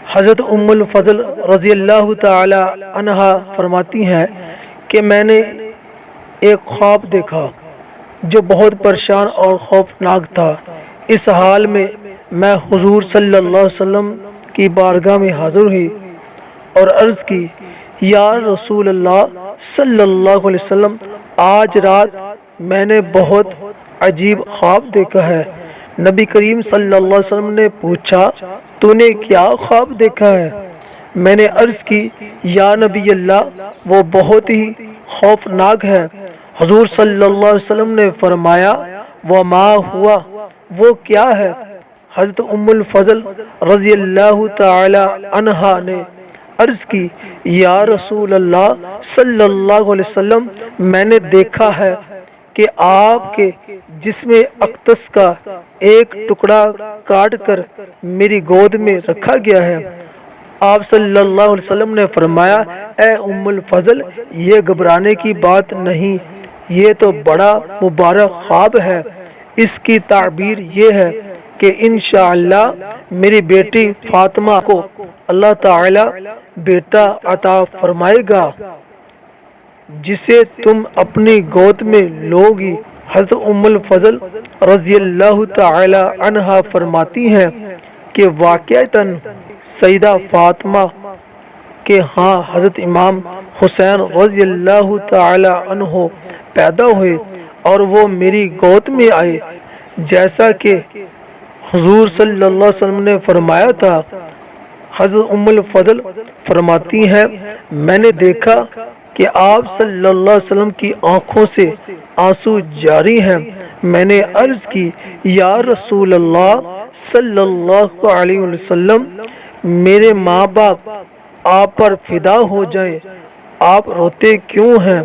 حضرت ام الفضل رضی اللہ تعالی عنہا فرماتی ہیں کہ میں نے ایک خواب دیکھا جو بہت پریشان اور خوفناک تھا۔ اس حال میں میں حضور صلی اللہ علیہ وسلم کی بارگاہ میں حاضر ہوئی اور عرض کی، یا رسول اللہ صلی اللہ علیہ وسلم، آج رات میں نے بہت عجیب خواب دیکھا ہے۔ نبی کریم صلی اللہ علیہ وسلم نے پوچھا، تو نے کیا خواب دیکھا ہے؟ میں نے عرض کی، یا نبی اللہ، وہ بہت ہی خوفناک ہے۔ حضور صلی اللہ علیہ وسلم نے فرمایا، وما ہوا، وہ کیا ہے؟ حضرت ام الفضل رضی اللہ تعالی عنہا نے عرض کی، یا رسول اللہ صلی اللہ علیہ وسلم، میں نے دیکھا ہے کہ آپ کے جسم اقدس کا ایک ٹکڑا کاٹ کر میری گود میں رکھا گیا ہے۔ آپ صلی اللہ علیہ وسلم نے فرمایا، اے ام الفضل، یہ گھبرانے کی بات نہیں، یہ تو بڑا مبارک خواب ہے۔ اس کی تعبیر یہ ہے کہ انشاءاللہ میری بیٹی فاطمہ کو اللہ تعالی بیٹا عطا فرمائے گا جسے تم اپنی گود میں لوگی۔ حضرت ام الفضل رضی اللہ تعالی عنہا فرماتی ہیں کہ واقعتاً سیدہ فاطمہ کے ہاں حضرت امام حسین رضی اللہ تعالی عنہ پیدا ہوئے اور وہ میری گود میں آئے، جیسا کہ حضور صلی اللہ علیہ وسلم نے فرمایا تھا۔ حضرت ام الفضل فرماتی ہیں، میں نے دیکھا کہ آپ صلی اللہ علیہ وسلم کی آنکھوں سے آنسو جاری ہیں۔ میں نے عرض کی، یا رسول اللہ صلی اللہ علیہ وسلم، میرے ماں باپ آپ پر فدا ہو جائیں، آپ روتے کیوں ہیں؟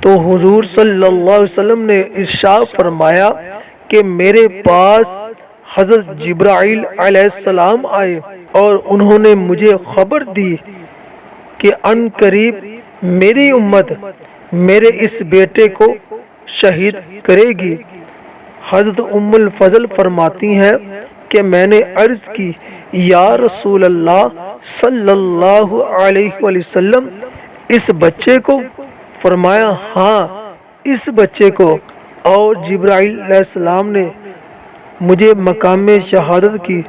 تو حضور صلی اللہ علیہ وسلم نے ارشاد فرمایا کہ میرے پاس حضرت جبرائیل علیہ السلام آئے اور انہوں نے مجھے خبر دی کہ ان قریب میری امت میرے اس بیٹے کو شہید کرے گی۔ حضرت ام الفضل فرماتی ہیں کہ میں نے عرض کی، یا رسول اللہ صلی اللہ علیہ وسلم، اس بچے کو؟ فرمایا، ہاں، اس بچے کو۔ اور جبرائیل علیہ السلام نے مجھے مقام شہادت کی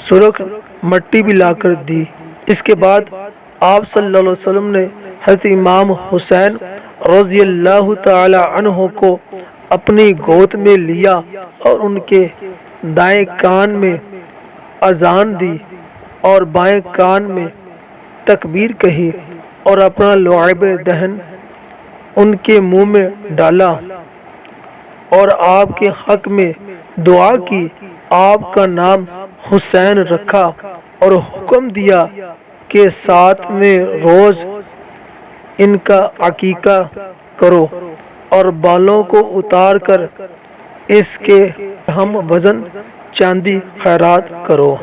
سرخ مٹی بھی لا کر دی۔ اس کے بعد آپ صلی اللہ علیہ وسلم نے حضرت امام حسین رضی اللہ تعالی عنہ کو اپنی گود میں لیا اور ان کے دائیں کان میں اذان دی اور بائیں کان میں تکبیر کہی اور اپنا لعاب دہن ان کے منہ میں ڈالا اور آپ کے حق میں دعا کی۔ آپ کا نام حسین رکھا اور حکم دیا کہ 7ویں روز ان کا عقیقہ کرو اور بالوں کو اتار کر اس کے ہم وزن چاندی خیرات کرو۔